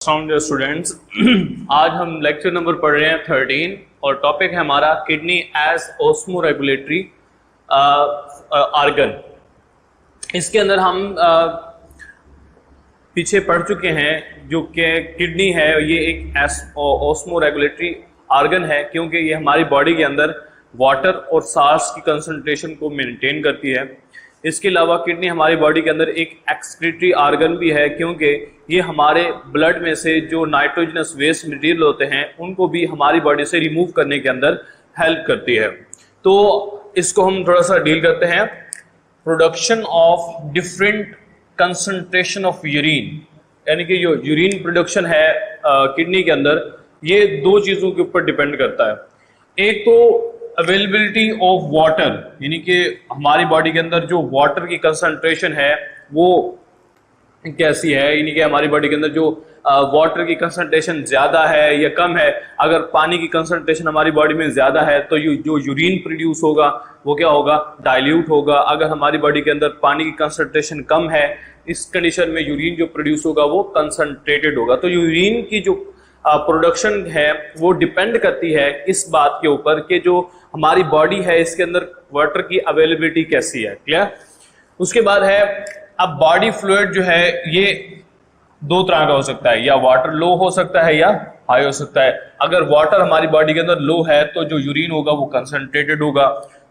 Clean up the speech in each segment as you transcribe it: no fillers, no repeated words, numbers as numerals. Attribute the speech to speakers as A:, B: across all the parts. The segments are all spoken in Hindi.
A: स्टूडेंट्स आज हम लेक्चर नंबर पढ़ रहे हैं 13 और टॉपिक है हमारा किडनी एज ऑस्मोरेगुलेटरी आर्गन। इसके अंदर हम पीछे पढ़ चुके हैं जो कि किडनी है ये एक ऑस्मोरेगुलेटरी आर्गन है क्योंकि ये हमारी बॉडी के अंदर वाटर और साल्ट्स की कंसंट्रेशन को मेंटेन करती है। इसके अलावा किडनी हमारी बॉडी के अंदर एक एक्सक्रीटरी आर्गन भी है क्योंकि ये हमारे ब्लड में से जो नाइट्रोजनस वेस्ट मटेरियल होते हैं उनको भी हमारी बॉडी से रिमूव करने के अंदर हेल्प करती है। तो इसको हम थोड़ा सा डील करते हैं। Production of different concentration of urine, यानी कि जो यूरिन प्रोडक्शन है किडनी के अंदर, ये दो चीज़ों के ऊपर डिपेंड करता है। एक तो अवेलेबिलिटी ऑफ वाटर, यानी कि हमारी बॉडी के अंदर जो वाटर की कंसंट्रेशन है वो कैसी है, यानी कि हमारी बॉडी के अंदर जो वाटर की कंसंट्रेशन ज़्यादा है या कम है। अगर पानी की कंसंट्रेशन हमारी बॉडी में ज़्यादा है तो जो यूरिन प्रोड्यूस होगा वो क्या होगा, डाइल्यूट होगा। अगर हमारी बॉडी के अंदर पानी की कंसंट्रेशन कम है, इस कंडीशन में यूरिन जो प्रोड्यूस होगा वो कंसंट्रेटेड होगा। तो यूरिन की जो प्रोडक्शन है वो डिपेंड करती है इस बात के ऊपर कि जो हमारी बॉडी है इसके अंदर वाटर की अवेलेबिलिटी कैसी है। क्लियर। उसके बाद है अब बॉडी फ्लूइड जो है ये दो तरह का हो सकता है, या वाटर लो हो सकता है या हाई हो सकता है। अगर वाटर हमारी बॉडी के अंदर लो है तो जो यूरिन होगा वो कंसंट्रेटेड होगा,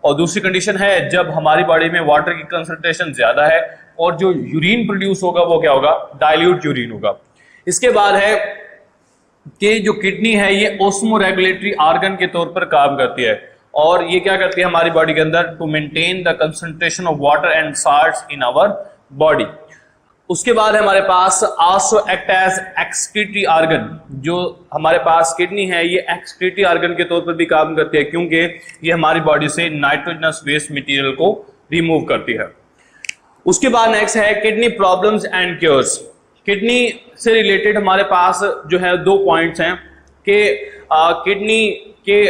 A: और दूसरी कंडीशन है जब हमारी बॉडी में वाटर की कंसंट्रेशन ज्यादा है और जो यूरिन प्रोड्यूस होगा वो क्या होगा, डाइल्यूट यूरिन होगा। इसके बाद है कि जो किडनी है ये ऑस्मोरेगुलेटरी आर्गन के तौर पर काम करती है, और ये क्या करती है हमारी बॉडी के अंदर to maintain the concentration of water and salts in our body. उसके बाद हमारे पास also act as excretory organ. जो हमारे पास किडनी है ये एक्सक्रीटरी आर्गन के तौर पर भी काम करती है क्योंकि ये हमारी बॉडी से नाइट्रोजनस वेस्ट मटेरियल को रिमूव करती है। उसके बाद नेक्स्ट है kidney problems and cures. Kidney से रिलेटेड हमारे पास जो है दो पॉइंट्स हैं कि किडनी के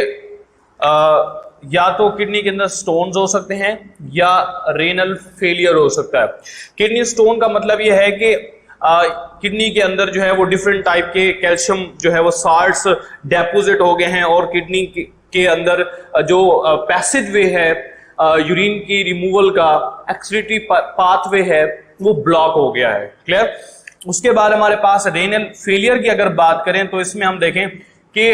A: या तो किडनी के अंदर स्टोन्स हो सकते हैं या रेनल फेलियर हो सकता है। किडनी स्टोन का मतलब यह है कि किडनी के अंदर जो है वो डिफरेंट टाइप के कैल्शियम जो है वो साल्ट्स डेपोजिट हो गए हैं और किडनी के अंदर जो पैसेज वे है यूरिन की रिमूवल का, एक्सक्रीटरी पाथवे है, वो ब्लॉक हो गया है। क्लियर। उसके बाद हमारे पास रेनल फेलियर की अगर बात करें तो इसमें हम देखें कि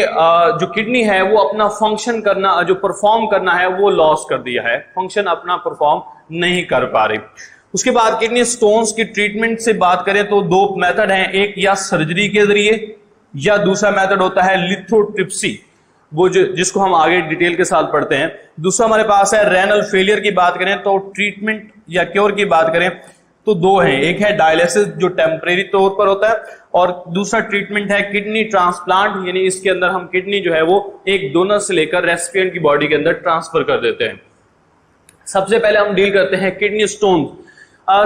A: जो किडनी है वो अपना फंक्शन करना, जो परफॉर्म करना है वो लॉस कर दिया है, फंक्शन अपना परफॉर्म नहीं कर पा रही। उसके बाद किडनी स्टोन्स की ट्रीटमेंट से बात करें तो दो मेथड हैं, एक या सर्जरी के जरिए या दूसरा मेथड होता है लिथोट्रिप्सी, वो जिसको हम आगे डिटेल के साथ पढ़ते हैं। दूसरा हमारे पास है रेनल फेलियर की बात करें तो ट्रीटमेंट या क्योर की बात करें तो दो है, एक है डायलिसिस जो टेम्परेरी तौर पर होता है और दूसरा ट्रीटमेंट है किडनी ट्रांसप्लांट, यानी इसके अंदर हम किडनी जो है वो एक डोनर से लेकर रेसिपिएंट की बॉडी के अंदर ट्रांसफर कर देते हैं। सबसे पहले हम डील करते हैं किडनी स्टोन।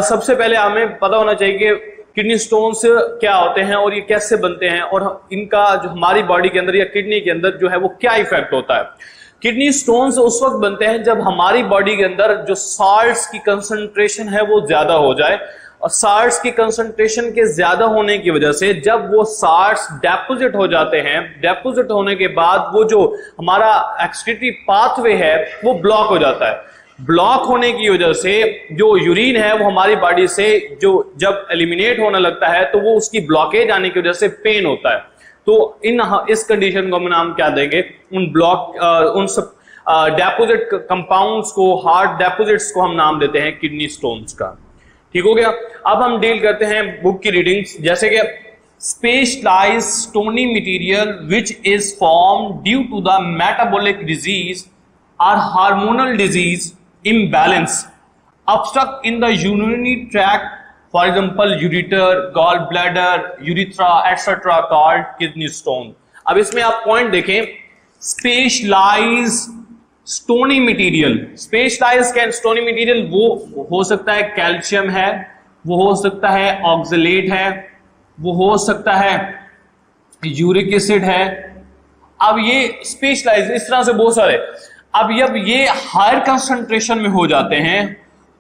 A: सबसे पहले हमें पता होना चाहिए कि किडनी स्टोन्स क्या होते हैं और ये कैसे बनते हैं और इनका जो हमारी बॉडी के अंदर या किडनी के अंदर जो है वो क्या इफेक्ट होता है। किडनी स्टोन्स उस वक्त बनते हैं जब हमारी बॉडी के अंदर जो साल्ट्स की कंसंट्रेशन है वो ज्यादा हो जाए, और साल्ट्स की कंसंट्रेशन के ज्यादा होने की वजह से जब वो साल्ट्स डेपोजिट हो जाते हैं, डेपोजिट होने के बाद वो जो हमारा एक्सक्रीटरी पाथवे है वो ब्लॉक हो जाता है। ब्लॉक होने की वजह से जो यूरिन है वो हमारी बॉडी से जो जब एलिमिनेट होने लगता है तो वो उसकी ब्लॉकेज आने की वजह से पेन होता है। तो इस कंडीशन को हम नाम क्या देंगे, उन सब डेपोजिट कंपाउंड्स को, हार्ड डेपोजिट्स को हम नाम देते हैं किडनी स्टोन्स का। ठीक हो गया। अब हम डील करते हैं बुक की रीडिंग्स, जैसे कि specialized stony material which is form due to the metabolic disease और hormonal disease imbalance obstruct in the urinary tract, for example ureter, gallbladder, urethra etc. called kidney stone। अब इसमें आप पॉइंट देखें, specialised stony material. Specialised stony material वो हो सकता है कैल्शियम है, वो हो सकता है ऑक्सलेट है, वो हो सकता है यूरिक एसिड है। अब ये स्पेशलाइज्ड इस तरह से बहुत सारे, अब जब ये हायर कंसंट्रेशन में हो जाते हैं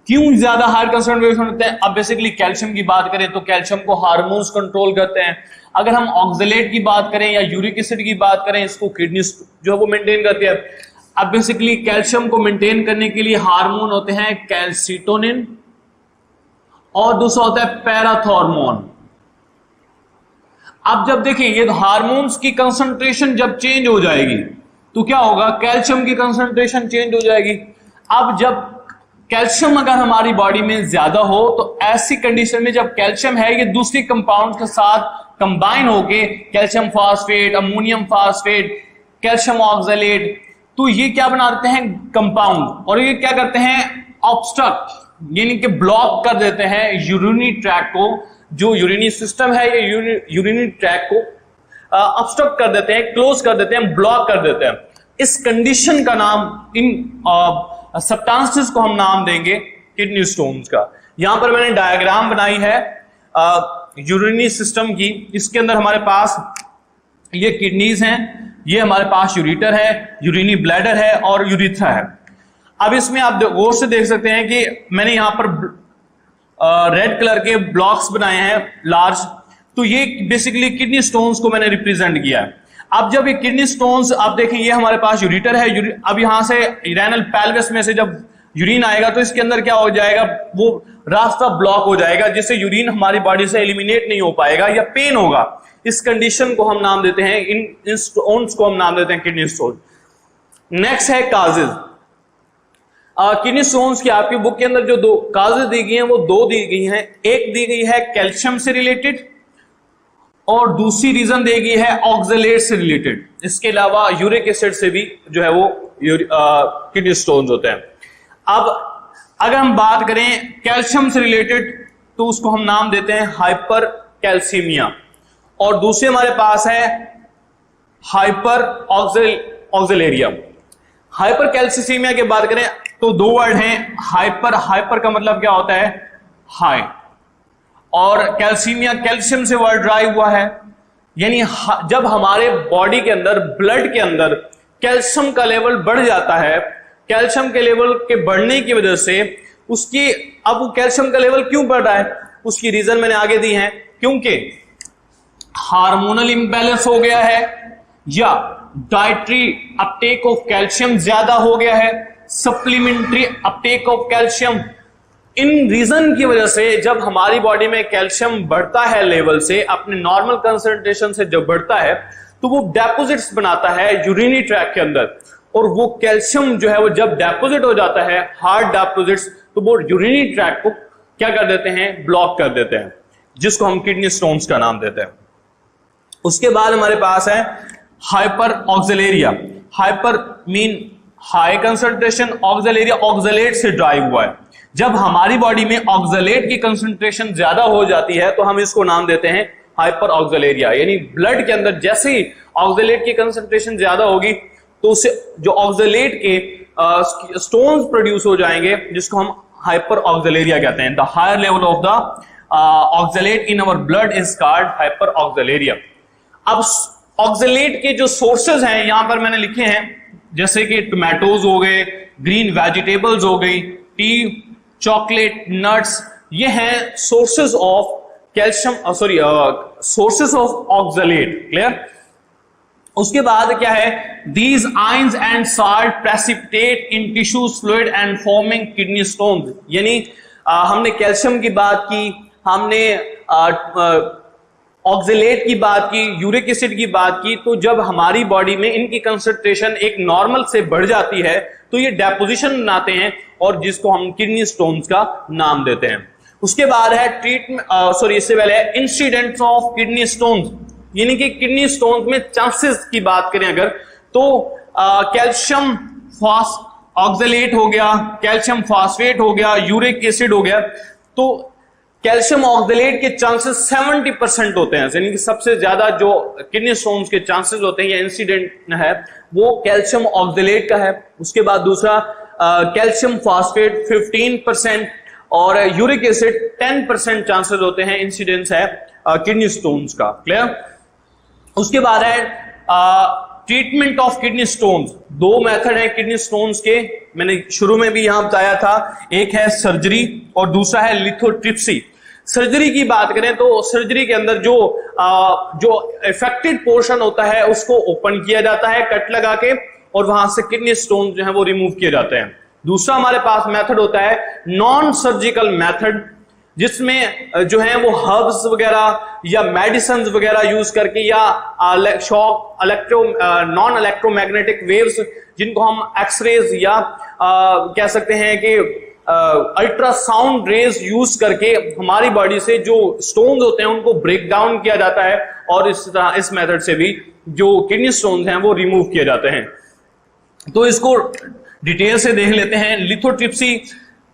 A: क्यों ज्यादा हायर कंसंट्रेशन होते हैं? अब बेसिकली कैल्शियम की बात करें तो कैल्शियम को हार्मोन्स कंट्रोल करते हैं। अगर हम ऑक्सलेट की बात करें या यूरिक एसिड की बात करें, इसको किडनी जो है वो मेंटेन करती है। अब बेसिकली कैल्शियम को मेंटेन करने के लिए हार्मोन होते हैं कैल्सिटोनिन और दूसरा होता है पैराथॉर्मोन। अब जब देखिए ये हार्मोन्स की कंसंट्रेशन जब चेंज हो जाएगी तो क्या होगा, कैल्शियम की कंसंट्रेशन चेंज हो जाएगी। अब जब कैल्शियम अगर हमारी बॉडी में ज्यादा हो तो ऐसी कंडीशन में जब कैल्शियम है ये दूसरी कंपाउंड के साथ कंबाइन होके calcium phosphate, ammonium phosphate, calcium oxalate, तो ये क्या बना देते हैं कंपाउंड, और ये क्या करते हैं ऑब्स्ट्रक्ट यानी कि ब्लॉक कर देते हैं यूरिनरी ट्रैक को, जो यूरिनरी सिस्टम है ये यूरिनरी ट्रैक को ऑब्स्ट्रक्ट कर देते हैं, क्लोज कर देते हैं, ब्लॉक कर देते हैं। इस कंडीशन का नाम, इन सब्सटेंसेस को हम नाम देंगे किडनी स्टोन्स का। यहां पर मैंने डायग्राम बनाई है यूरिनरी सिस्टम की। इसके अंदर हमारे पास ये किडनीज हैं, ये हमारे पास यूरेटर है, यूरिनरी ब्लैडर है और यूरिथ्रा है। अब इसमें आप गौर से देख सकते हैं कि मैंने यहां पर रेड कलर के ब्लॉक्स बनाए हैं लार्ज, तो ये बेसिकली किडनी स्टोन्स को मैंने रिप्रेजेंट किया है। अब जब ये किडनी स्टोन्स, आप देखें ये हमारे पास यूरेटर है, अब यहां से रेनल पेल्विस में से जब यूरिन आएगा तो इसके अंदर क्या हो जाएगा, वो रास्ता ब्लॉक हो जाएगा जिससे यूरिन हमारी बॉडी से एलिमिनेट नहीं हो पाएगा या पेन होगा। इस कंडीशन को हम नाम देते हैं, इन स्टोन्स को हम नाम देते हैं किडनी स्टोन। नेक्स्ट है काजेज। किडनी स्टोन्स की आपकी बुक के अंदर जो दो काजेज दी गई हैं वो दो दी गई हैं। एक दी गई है कैल्शियम से रिलेटेड और दूसरी रीजन दी गई है ऑक्सलेट से रिलेटेड। इसके अलावा यूरिक एसिड से भी जो है वो किडनी स्टोन्स होते हैं। अब अगर हम बात करें कैल्शियम से रिलेटेड तो उसको हम नाम देते हैं हाइपर कैल्सीमिया, और दूसरे हमारे पास है हाइपर ऑक्सलेरिया। हाइपर कैल्सीमिया की बात करें तो दो वर्ड हैं, हाइपर, हाइपर का मतलब क्या होता है हाई, और कैल्सीमिया कैल्शियम से वर्ड ड्राइव हुआ है, यानी जब हमारे बॉडी के अंदर, ब्लड के अंदर कैल्शियम का लेवल बढ़ जाता है, कैल्शियम के लेवल के बढ़ने की वजह से उसकी, अब वो कैल्शियम का लेवल क्यों बढ़ रहा है उसकी रीजन मैंने आगे दी है, क्योंकि हार्मोनल इंबैलेंस हो गया है या डाइटरी अपटेक ऑफ कैल्शियम ज्यादा हो गया है, सप्लीमेंट्री अपटेक ऑफ कैल्शियम। इन रीजन की वजह से जब हमारी बॉडी में कैल्शियम बढ़ता है लेवल से, अपने नॉर्मल कंसंट्रेशन से जब बढ़ता है तो वो डेपोजिट्स बनाता है यूरिनरी ट्रैक के अंदर, और वो कैल्शियम जो है वो जब डेपोजिट हो जाता है, हार्ड डेपोजिट्स, तो वो यूरिनरी ट्रैक को क्या कर देते हैं, ब्लॉक कर देते हैं, जिसको हम किडनी स्टोन्स का नाम देते हैं। उसके बाद हमारे पास है hyperoxaluria. Hyper mean high concentration, oxaluria oxalate से ड्राइव हुआ है। जब हमारी बॉडी में ऑक्सलेट की कंसंट्रेशन ज्यादा हो जाती है तो हम इसको नाम देते हैं हाइपर ऑक्सलेरिया, यानी ब्लड के अंदर जैसे ही ऑक्सलेट की कंसंट्रेशन ज्यादा होगी तो उससे जो ऑक्सलेट के स्टोन्स प्रोड्यूस हो जाएंगे, जिसको हम हाइपर ऑक्सलेरिया कहते हैं। The higher level of the oxalate in our blood is called hyperoxaluria. अब ऑक्सलेट के जो सोर्सेज हैं यहां पर मैंने लिखे हैं, जैसे कि टोमेटोज हो गए, ग्रीन वेजिटेबल्स हो गई, टी, चॉकलेट, नट्स, ये हैं sources of calcium, sorry sources of oxalate. Clear? उसके बाद क्या है, these ions and salt precipitate in tissues fluid and forming kidney stones. यानी हमने कैल्शियम की बात की, हमने ऑक्सलेट की बात की, यूरिक एसिड की बात की, तो जब हमारी बॉडी में इनकी कंसंट्रेशन एक नॉर्मल से बढ़ जाती है तो ये डेपोजिशन बनाते हैं और जिसको हम किडनी स्टोन्स का नाम देते हैं। उसके बाद है ट्रीटमेंट, सॉरी इससे पहले है इंसिडेंट्स ऑफ किडनी स्टोन्स, यानी कि किडनी स्टोन्स में चांसेस की बात करें अगर तो कैल्शियम ऑक्सलेट हो गया, कैल्शियम फास्फेट हो गया, यूरिक एसिड हो गया, तो कैल्शियम ऑक्सलेट के चांसेस 70% होते हैं, यानी कि सबसे ज्यादा जो किडनी स्टोन्स के चांसेस होते हैं या इंसिडेंट है वो कैल्शियम ऑक्सलेट का है। उसके बाद दूसरा कैल्शियम फास्फेट 15% और यूरिक एसिड 10% चांसेस होते हैं, इंसिडेंस है किडनी स्टोन्स का। क्लियर? उसके बाद है ट्रीटमेंट ऑफ किडनी स्टोन्स। दो मेथड है किडनी स्टोन्स के, मैंने शुरू में भी यहां बताया था, एक है सर्जरी और दूसरा है लिथोट्रिप्सी। सर्जरी की बात करें तो सर्जरी के अंदर जो इफेक्टेड पोर्शन होता है उसको ओपन किया जाता है कट लगा के, और वहां से किडनी स्टोन जो है वो रिमूव किए जाते हैं। दूसरा हमारे पास मेथड होता है नॉन सर्जिकल मेथड, जिसमें जो है वो हर्ब्स वगैरह या मेडिसिन वगैरह यूज करके या शॉक नॉन इलेक्ट्रोमैग्नेटिक वेव्स, जिनको हम एक्सरेज या कह सकते हैं कि अल्ट्रासाउंड रेज यूज करके हमारी बॉडी से जो स्टोन्स होते हैं उनको ब्रेक डाउन किया जाता है, और इस तरह इस मेथड से भी जो किडनी स्टोन्स हैं वो रिमूव किए जाते हैं। तो इसको डिटेल से देख लेते हैं। लिथोट्रिप्सी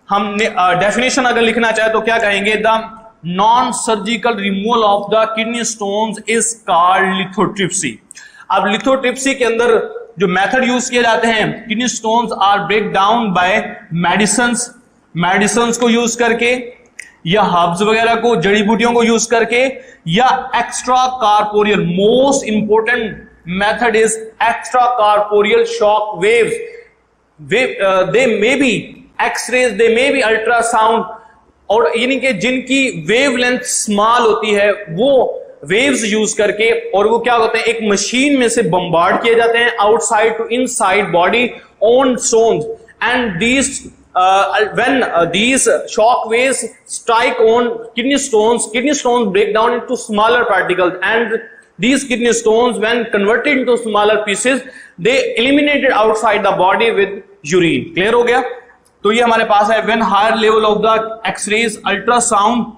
A: हमने डेफिनेशन अगर लिखना चाहे तो क्या कहेंगे, the non surgical removal of the kidney stones is called lithotripsy. अब लिथोट्रिप्सी के अंदर जो मेथड यूज किए जाते हैं, kidney stones are break down by medicine को यूज करके या हर्ब्स वगैरह को, जड़ी बूटियों को यूज करके, या extracorporeal, most important method is extracorporeal shock waves. They may be x-rays, they may be ultrasound, और यानी कि जिनकी वेवलेंथ स्मॉल होती है वो वेव्स यूज करके, और वो क्या होते हैं एक मशीन में से बम्बार्ड किए जाते हैं outside to inside body on stones, and these when these shock waves strike on kidney stones break down into smaller particles, and these kidney stones when converted into smaller pieces they eliminated outside the body with urine। Clear हो गया? तो ये हमारे पास है when higher level of the x-rays ultrasound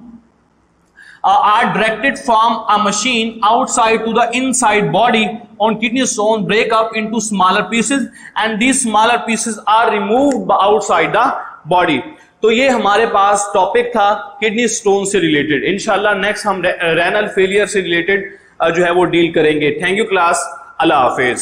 A: are directed from a machine outside to the inside body on kidney stones break up into smaller pieces, and these smaller pieces are removed outside the body। तो ये हमारे पास टॉपिक था किडनी स्टोन से रिलेटेड। इंशाल्लाह नेक्स्ट हम रेनल फेलियर से रिलेटेड जो है वो डील करेंगे। Thank you class, Allah Hafiz.